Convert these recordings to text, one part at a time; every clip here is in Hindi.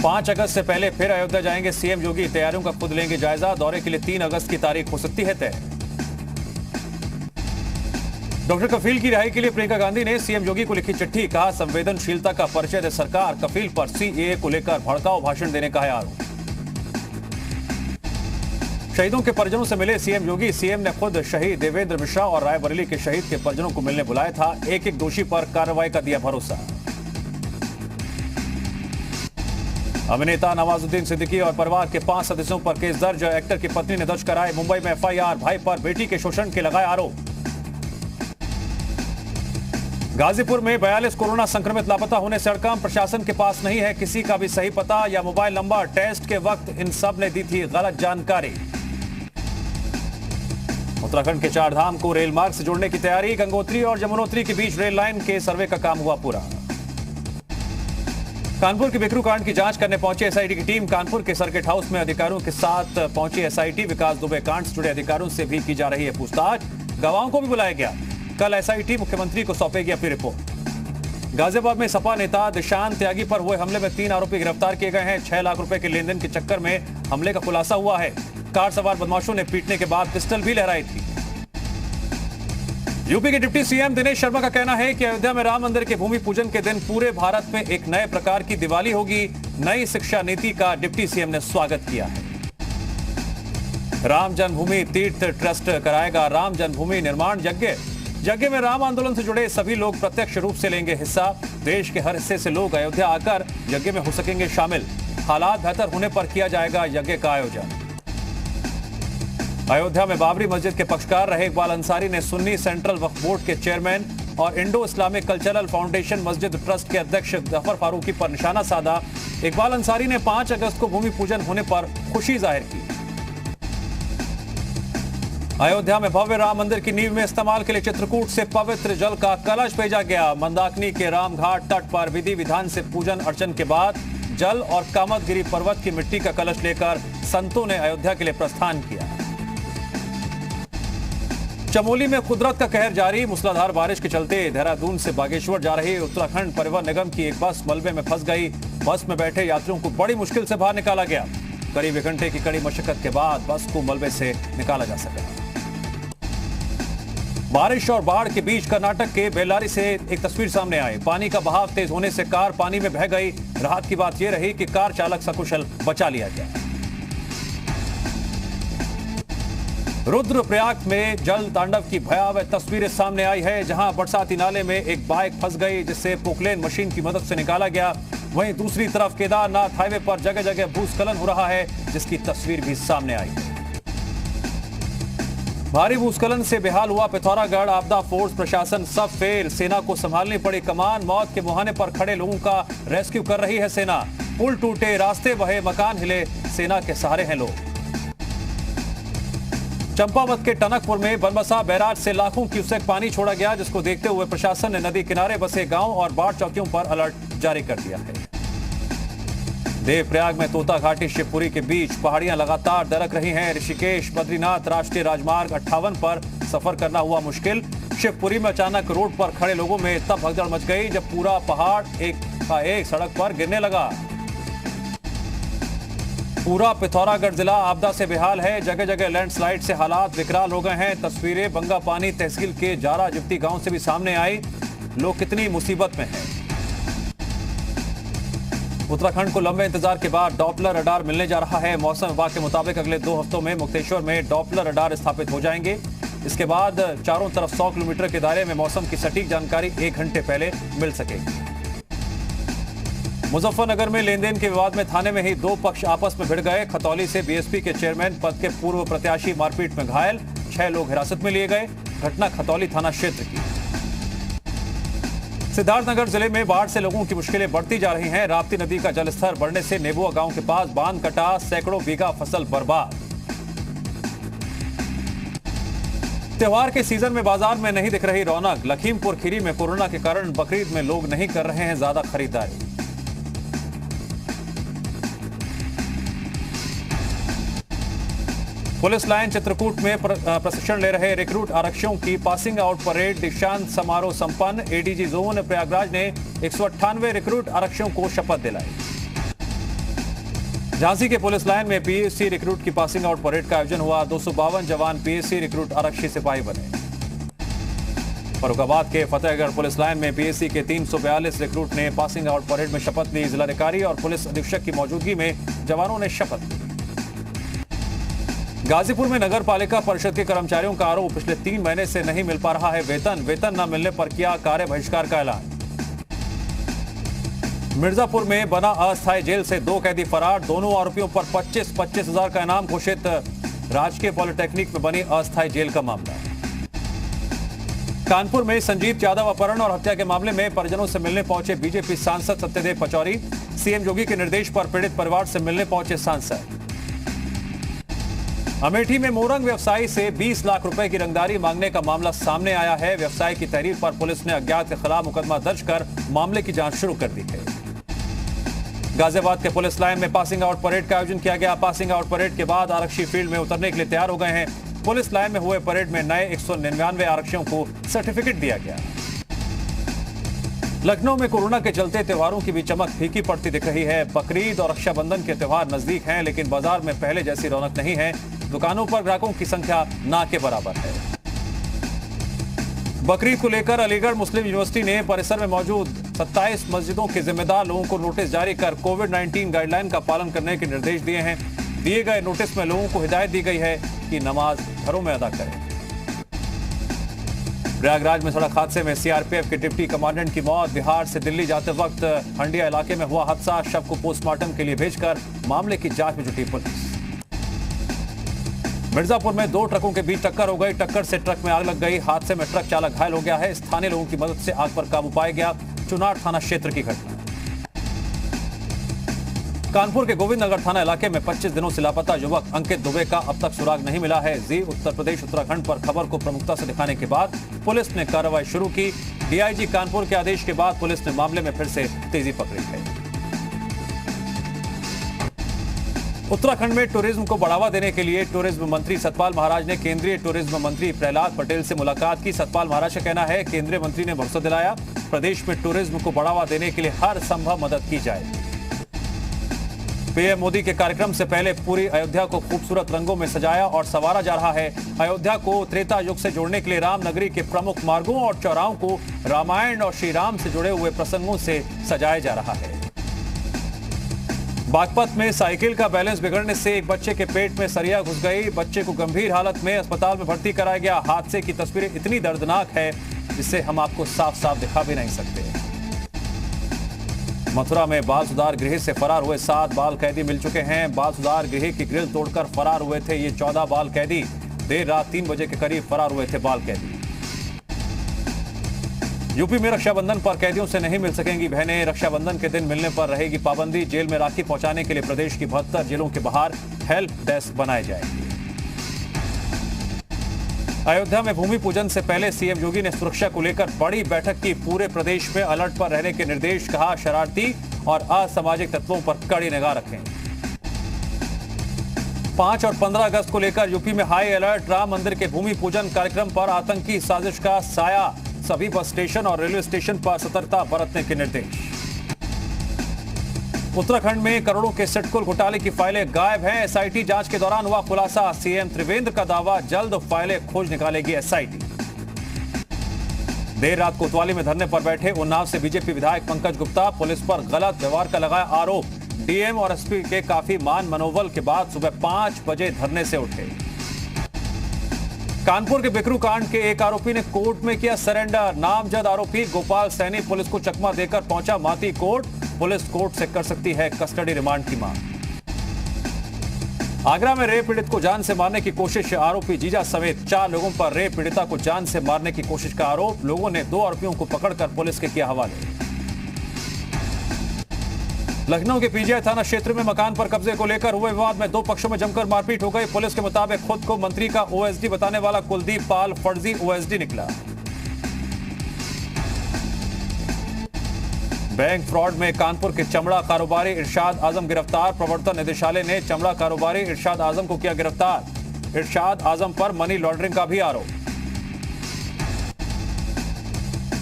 5 अगस्त से पहले फिर अयोध्या जाएंगे सीएम योगी। तैयारियों का खुद लेंगे जायजा। दौरे के लिए 3 अगस्त की तारीख हो सकती है तय। डॉक्टर कफील की रिहाई के लिए प्रियंका गांधी ने सीएम योगी को लिखी चिट्ठी। कहा, संवेदनशीलता का परिचय दे सरकार। कफील पर सीएए को लेकर भड़काऊ भाषण देने का है आरोप। शहीदों के परिजनों से मिले सीएम योगी। सीएम ने खुद शहीद देवेंद्र मिश्रा और रायबरेली के शहीद के परिजनों को मिलने बुलाया था। एक एक दोषी पर कार्रवाई का दिया भरोसा। अभिनेता नवाजुद्दीन सिद्दीकी और परिवार के 5 सदस्यों पर केस दर्ज। एक्टर की पत्नी ने दर्ज कराए मुंबई में एफआईआर। भाई पर बेटी के शोषण के लगाए आरोप। गाजीपुर में 42 कोरोना संक्रमित लापता होने से हड़कंप। प्रशासन के पास नहीं है किसी का भी सही पता या मोबाइल नंबर। टेस्ट के वक्त इन सब ने दी थी गलत जानकारी। उत्तराखंड के 4 धाम को रेल मार्ग से जोड़ने की तैयारी। गंगोत्री और यमुनोत्री के बीच रेल लाइन के सर्वे का काम हुआ पूरा। कानपुर के बिकरू कांड की जांच करने पहुंची एसआईटी की टीम। कानपुर के सर्किट हाउस में अधिकारियों के साथ पहुंची एसआईटी। विकास दुबे कांड से जुड़े अधिकारियों से भी की जा रही है पूछताछ। गवाहों को भी बुलाया गया। कल एसआईटी मुख्यमंत्री को सौंपेगी अपनी रिपोर्ट। गाजियाबाद में सपा नेता दिशांत त्यागी पर हुए हमले में 3 आरोपी गिरफ्तार किए गए हैं। 6 लाख रुपए के लेनदेन के चक्कर में हमले का खुलासा हुआ है। कार सवार बदमाशों ने पीटने के बाद पिस्टल भी लहराई थी। यूपी के डिप्टी सीएम दिनेश शर्मा का कहना है कि अयोध्या में राम मंदिर के भूमि पूजन के दिन पूरे भारत में एक नए प्रकार की दिवाली होगी। नई शिक्षा नीति का डिप्टी सीएम ने स्वागत किया है। राम जन्मभूमि तीर्थ ट्रस्ट कराएगा राम जन्मभूमि निर्माण यज्ञ। यज्ञ में राम आंदोलन से जुड़े सभी लोग प्रत्यक्ष रूप से लेंगे हिस्सा। देश के हर हिस्से से लोग अयोध्या आकर यज्ञ में हो सकेंगे शामिल। हालात बेहतर होने पर किया जाएगा यज्ञ का आयोजन। अयोध्या में बाबरी मस्जिद के पक्षकार रहे इकबाल अंसारी ने सुन्नी सेंट्रल वक्फ बोर्ड के चेयरमैन और इंडो इस्लामिक कल्चरल फाउंडेशन मस्जिद ट्रस्ट के अध्यक्ष जफर फारूकी पर निशाना साधा। इकबाल अंसारी ने 5 अगस्त को भूमि पूजन होने पर खुशी जाहिर की। अयोध्या में भव्य राम मंदिर की नींव में इस्तेमाल के लिए चित्रकूट से पवित्र जल का कलश भेजा गया। मंदाकिनी के रामघाट तट पर विधि विधान से पूजन अर्चन के बाद जल और कामतगिरी पर्वत की मिट्टी का कलश लेकर संतों ने अयोध्या के लिए प्रस्थान किया। चमोली में कुदरत का कहर जारी। मूसलाधार बारिश के चलते देहरादून से बागेश्वर जा रही उत्तराखंड परिवहन निगम की एक बस मलबे में फंस गई। बस में बैठे यात्रियों को बड़ी मुश्किल से बाहर निकाला गया। करीब 1 घंटे की कड़ी मशक्कत के बाद बस को मलबे से निकाला जा सका। बारिश और बाढ़ के बीच कर्नाटक के बेल्लारी से एक तस्वीर सामने आई। पानी का बहाव तेज होने से कार पानी में बह गई। राहत की बात यह रही कि कार चालक सकुशल बचा लिया गया। रुद्रप्रयाग में जल तांडव की भयावह तस्वीरें सामने आई है, जहां बरसाती नाले में एक बाइक फंस गई जिससे पोकलेन मशीन की मदद से निकाला गया। वहीं दूसरी तरफ केदारनाथ हाईवे पर जगह जगह भूस्खलन हो रहा है, जिसकी तस्वीर भी सामने आई है। भारी भूस्खलन से बेहाल हुआ पिथौरागढ़। आपदा फोर्स प्रशासन सब फेल। सेना को संभालनी पड़ी कमान। मौत के मुहाने पर खड़े लोगों का रेस्क्यू कर रही है सेना। पुल टूटे, रास्ते बहे, मकान हिले, सेना के सहारे हैं लोग। चंपावत के टनकपुर में बनबसा बैराज से लाखों क्यूसेक पानी छोड़ा गया, जिसको देखते हुए प्रशासन ने नदी किनारे बसे गांव और बाढ़ चौकियों पर अलर्ट जारी कर दिया है। देवप्रयाग में तोता घाटी शिवपुरी के बीच पहाड़ियां लगातार दरक रही हैं। ऋषिकेश बद्रीनाथ राष्ट्रीय राजमार्ग 58 पर सफर करना हुआ मुश्किल। शिवपुरी में अचानक रोड पर खड़े लोगों में तब भगदड़ मच गई जब पूरा पहाड़ एक सड़क पर गिरने लगा। पूरा पिथौरागढ़ जिला आपदा से बेहाल है। जगह जगह लैंडस्लाइड से हालात विकराल हो गए हैं। तस्वीरें बंगापानी तहसील के जारा जिप्ती गांव से भी सामने आई। लोग कितनी मुसीबत में हैं। उत्तराखंड को लंबे इंतजार के बाद डॉपलर रडार मिलने जा रहा है। मौसम विभाग के मुताबिक अगले 2 हफ्तों में मुक्तेश्वर में डॉपलर रडार स्थापित हो जाएंगे। इसके बाद चारों तरफ 100 किलोमीटर के दायरे में मौसम की सटीक जानकारी 1 घंटे पहले मिल सकेगी। मुजफ्फरनगर में लेनदेन के विवाद में थाने में ही 2 पक्ष आपस में भिड़ गए। खतौली से बीएसपी के चेयरमैन पद के पूर्व प्रत्याशी मारपीट में घायल। 6 लोग हिरासत में लिए गए। घटना खतौली थाना क्षेत्र की। सिद्धार्थनगर जिले में बाढ़ से लोगों की मुश्किलें बढ़ती जा रही हैं। राप्ती नदी का जलस्तर बढ़ने से नेबुआ गांव के पास बांध कटा। सैकड़ों बीघा फसल बर्बाद। त्योहार के सीजन में बाजार में नहीं दिख रही रौनक। लखीमपुर खीरी में कोरोना के कारण बकरीद में लोग नहीं कर रहे हैं ज्यादा खरीदारी। पुलिस लाइन चित्रकूट में प्रशिक्षण ले रहे रिक्रूट आरक्षियों की पासिंग आउट परेड दीक्षांत समारोह संपन्न। एडीजी जोन प्रयागराज ने 198 रिक्रूट आरक्षियों को शपथ दिलाई। झांसी के पुलिस लाइन में पीएससी रिक्रूट की पासिंग आउट परेड का आयोजन हुआ। 252 जवान पीएससी रिक्रूट आरक्षी सिपाही बने। फर्रुखाबाद के फतेहगढ़ पुलिस लाइन में पीएससी के 342 रिक्रूट ने पासिंग आउट परेड में शपथ ली। जिलाधिकारी और पुलिस अधीक्षक की मौजूदगी में जवानों ने शपथ ली। गाजीपुर में नगर पालिका परिषद के कर्मचारियों का आरोप, पिछले 3 महीने से नहीं मिल पा रहा है वेतन न मिलने पर किया कार्य बहिष्कार का ऐलान। मिर्जापुर में बना अस्थायी जेल से 2 कैदी फरार। दोनों आरोपियों पर 25-25 हजार का इनाम घोषित। राजकीय पॉलिटेक्निक में बनी अस्थायी जेल का मामला। कानपुर में संजीव यादव अपहरण और हत्या के मामले में परिजनों से मिलने पहुंचे बीजेपी सांसद सत्यदेव पचौरी। सीएम योगी के निर्देश पर पीड़ित परिवार से मिलने पहुंचे सांसद। अमेठी में मोरंग व्यवसायी से 20 लाख रुपए की रंगदारी मांगने का मामला सामने आया है। व्यवसायी की तहरीर पर पुलिस ने अज्ञात के खिलाफ मुकदमा दर्ज कर मामले की जांच शुरू कर दी है। गाजियाबाद के पुलिस लाइन में पासिंग आउट परेड का आयोजन किया गया। पासिंग आउट परेड के बाद आरक्षी फील्ड में उतरने के लिए तैयार हो गए हैं। पुलिस लाइन में हुए परेड में नए 199 आरक्षियों को सर्टिफिकेट दिया गया। लखनऊ में कोरोना के चलते त्योहारों की भी चमक फीकी पड़ती दिख रही है। बकरीद और रक्षाबंधन के त्योहार नजदीक हैं, लेकिन बाजार में पहले जैसी रौनक नहीं है। दुकानों पर ग्राहकों की संख्या ना के बराबर है। बकरीद को लेकर अलीगढ़ मुस्लिम यूनिवर्सिटी ने परिसर में मौजूद 27 मस्जिदों के जिम्मेदार लोगों को नोटिस जारी कर कोविड-19 गाइडलाइन का पालन करने के निर्देश दिए हैं। दिए गए नोटिस में लोगों को हिदायत दी गई है कि नमाज घरों में अदा करें। प्रयागराज में सड़क हादसे में सीआरपीएफ के डिप्टी कमांडेंट की मौत। बिहार से दिल्ली जाते वक्त हंडिया इलाके में हुआ हादसा। शव को पोस्टमार्टम के लिए भेजकर मामले की जांच में जुटी पुलिस। मिर्जापुर में 2 ट्रकों के बीच टक्कर हो गई। टक्कर से ट्रक में आग लग गई। हादसे में ट्रक चालक घायल हो गया है। स्थानीय लोगों की मदद से आग पर काबू पाया गया। चुनार थाना क्षेत्र की घटना। कानपुर के गोविंद नगर थाना इलाके में 25 दिनों से लापता युवक अंकित दुबे का अब तक सुराग नहीं मिला है। जी उत्तर प्रदेश उत्तराखंड पर खबर को प्रमुखता से दिखाने के बाद पुलिस ने कार्रवाई शुरू की। डीआईजी कानपुर के आदेश के बाद पुलिस ने मामले में फिर से तेजी पकड़ी है। उत्तराखंड में टूरिज्म को बढ़ावा देने के लिए टूरिज्म मंत्री सतपाल महाराज ने केंद्रीय टूरिज्म मंत्री प्रहलाद पटेल से मुलाकात की। सतपाल महाराज का कहना है, केंद्रीय मंत्री ने भरोसा दिलाया प्रदेश में टूरिज्म को बढ़ावा देने के लिए हर संभव मदद की जाएगी। पीएम मोदी के कार्यक्रम से पहले पूरी अयोध्या को खूबसूरत रंगों में सजाया और संवारा जा रहा है। अयोध्या को त्रेता युग से जोड़ने के लिए रामनगरी के प्रमुख मार्गों और चौराहों को रामायण और श्री राम से जुड़े हुए प्रसंगों से सजाया जा रहा है। बागपत में साइकिल का बैलेंस बिगड़ने से एक बच्चे के पेट में सरिया घुस गई। बच्चे को गंभीर हालत में अस्पताल में भर्ती कराया गया। हादसे की तस्वीरें इतनी दर्दनाक है जिसे हम आपको साफ साफ दिखा भी नहीं सकते। मथुरा में बाल सुधार गृह से फरार हुए 7 बाल कैदी मिल चुके हैं। बाल सुधार गृह की ग्रिल तोड़कर फरार हुए थे ये 14 बाल कैदी। देर रात 3 बजे के करीब फरार हुए थे बाल कैदी। यूपी में रक्षाबंधन पर कैदियों से नहीं मिल सकेंगी बहनें। रक्षाबंधन के दिन मिलने पर रहेगी पाबंदी। जेल में राखी पहुंचाने के लिए प्रदेश की 72 जेलों के बाहर हेल्प डेस्क बनाए जाएंगे। अयोध्या में भूमि पूजन से पहले सीएम योगी ने सुरक्षा को लेकर बड़ी बैठक की। पूरे प्रदेश में अलर्ट पर रहने के निर्देश। कहा, शरारती और असामाजिक तत्वों पर कड़ी निगाह रखें। 5 और 15 अगस्त को लेकर यूपी में हाई अलर्ट। राम मंदिर के भूमि पूजन कार्यक्रम पर आतंकी साजिश का साया। सभी बस स्टेशन और रेलवे स्टेशन पर सतर्कता बरतने के निर्देश। उत्तराखंड में करोड़ों के सिडकुल घोटाले की फाइलें गायब हैं। एसआईटी जांच के दौरान हुआ खुलासा। सीएम त्रिवेंद्र का दावा, जल्द फाइलें खोज निकालेगी एसआईटी। देर रात कोतवाली में धरने पर बैठे उन्नाव से बीजेपी विधायक पंकज गुप्ता। पुलिस पर गलत व्यवहार का लगाया आरोप। डीएम और एसपी के काफी मान मनोबल के बाद सुबह 5 बजे धरने से उठे। कानपुर के बिकरू कांड के एक आरोपी ने कोर्ट में किया सरेंडर। नामजद आरोपी गोपाल सैनी पुलिस को चकमा देकर पहुंचा माती कोर्ट। पुलिस कोर्ट से कर सकती है कस्टडी रिमांड की मांग। आगरा में रेप पीड़ित को जान से मारने की कोशिश। आरोपी जीजा समेत 4 लोगों पर रेप पीड़िता को जान से मारने की कोशिश का आरोप। लोगों ने 2 आरोपियों को पकड़कर पुलिस के किया हवाले। लखनऊ के पीजीआई थाना क्षेत्र में मकान पर कब्जे को लेकर हुए विवाद में 2 पक्षों में जमकर मारपीट हो गई। पुलिस के मुताबिक खुद को मंत्री का ओएसडी बताने वाला कुलदीप पाल फर्जी ओएसडी निकला। बैंक फ्रॉड में कानपुर के चमड़ा कारोबारी इरशाद आजम गिरफ्तार। प्रवर्तन निदेशालय ने चमड़ा कारोबारी इरशाद आजम को किया गिरफ्तार। इरशाद आजम पर मनी लॉन्ड्रिंग का भी आरोप।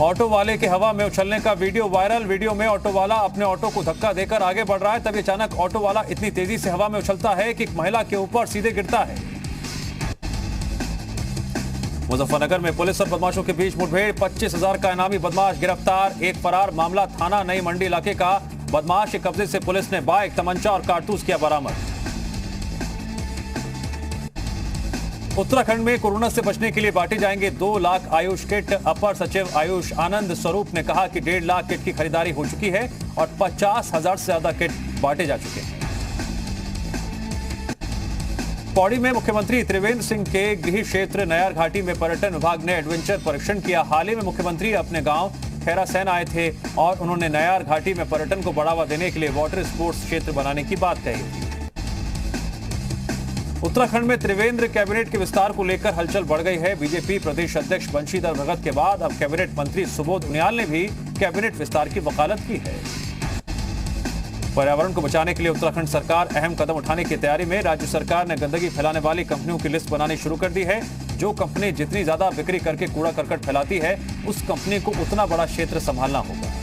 ऑटो वाले के हवा में उछलने का वीडियो वायरल। वीडियो में ऑटो वाला अपने ऑटो को धक्का देकर आगे बढ़ रहा है, तभी अचानक ऑटो वाला इतनी तेजी से हवा में उछलता है कि एक महिला के ऊपर सीधे गिरता है। मुजफ्फरनगर में पुलिस और बदमाशों के बीच मुठभेड़, 25,000 का इनामी बदमाश गिरफ्तार, एक फरार। मामला थाना नई मंडी इलाके का। बदमाश के कब्जे से पुलिस ने बाइक, तमंचा और कारतूस किया बरामद। उत्तराखंड में कोरोना से बचने के लिए बांटे जाएंगे 2 लाख आयुष किट। अपर सचिव आयुष आनंद स्वरूप ने कहा कि 1.5 लाख किट की खरीदारी हो चुकी है और 50,000 से ज्यादा किट बांटे जा चुके हैं। पौड़ी में मुख्यमंत्री त्रिवेंद्र सिंह के गृह क्षेत्र नयार घाटी में पर्यटन विभाग ने एडवेंचर परीक्षण किया। हाल ही में मुख्यमंत्री अपने गांव खैरासैन आए थे और उन्होंने नयार घाटी में पर्यटन को बढ़ावा देने के लिए वाटर स्पोर्ट्स क्षेत्र बनाने की बात कही थी। उत्तराखंड में त्रिवेंद्र कैबिनेट के विस्तार को लेकर हलचल बढ़ गई है। बीजेपी प्रदेश अध्यक्ष बंशीधर भगत के बाद अब कैबिनेट मंत्री सुबोध उनियाल ने भी कैबिनेट विस्तार की वकालत की है। पर्यावरण को बचाने के लिए उत्तराखंड सरकार अहम कदम उठाने की तैयारी में। राज्य सरकार ने गंदगी फैलाने वाली कंपनियों की लिस्ट बनानी शुरू कर दी है। जो कंपनी जितनी ज्यादा बिक्री करके कूड़ा करकट फैलाती है, उस कंपनी को उतना बड़ा क्षेत्र संभालना होगा।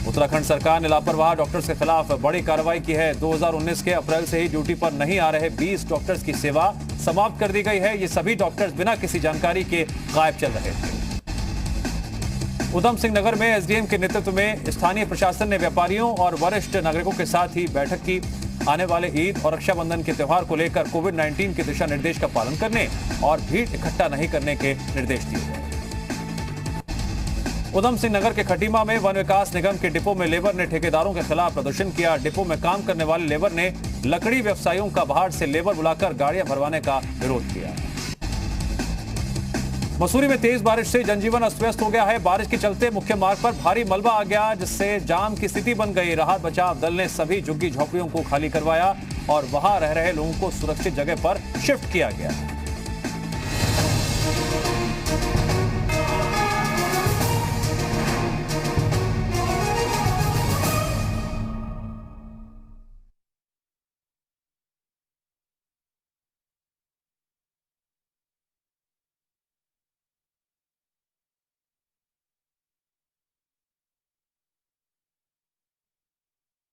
उत्तराखंड सरकार ने लापरवाह डॉक्टर्स के खिलाफ बड़ी कार्रवाई की है। 2019 के अप्रैल से ही ड्यूटी पर नहीं आ रहे 20 डॉक्टर्स की सेवा समाप्त कर दी गई है। ये सभी डॉक्टर्स बिना किसी जानकारी के गायब चल रहे थे। उधम सिंह नगर में एसडीएम के नेतृत्व में स्थानीय प्रशासन ने व्यापारियों और वरिष्ठ नागरिकों के साथ ही बैठक की। आने वाले ईद और रक्षाबंधन के त्योहार को लेकर कोविड-19 के दिशा निर्देश का पालन करने और भीड़ इकट्ठा नहीं करने के निर्देश दिए गए। उधम सिंह नगर के खटीमा में वन विकास निगम के डिपो में लेबर ने ठेकेदारों के खिलाफ प्रदर्शन किया। डिपो में काम करने वाले लेबर ने लकड़ी व्यवसायियों का बाहर से लेबर बुलाकर गाड़ियां भरवाने का विरोध किया। मसूरी में तेज बारिश से जनजीवन अस्त व्यस्त हो गया है। बारिश के चलते मुख्य मार्ग पर भारी मलबा आ गया, जिससे जाम की स्थिति बन गई। राहत बचाव दल ने सभी झुग्गी झोपड़ियों को खाली करवाया और वहां रह रहे लोगों को सुरक्षित जगह पर शिफ्ट किया गया।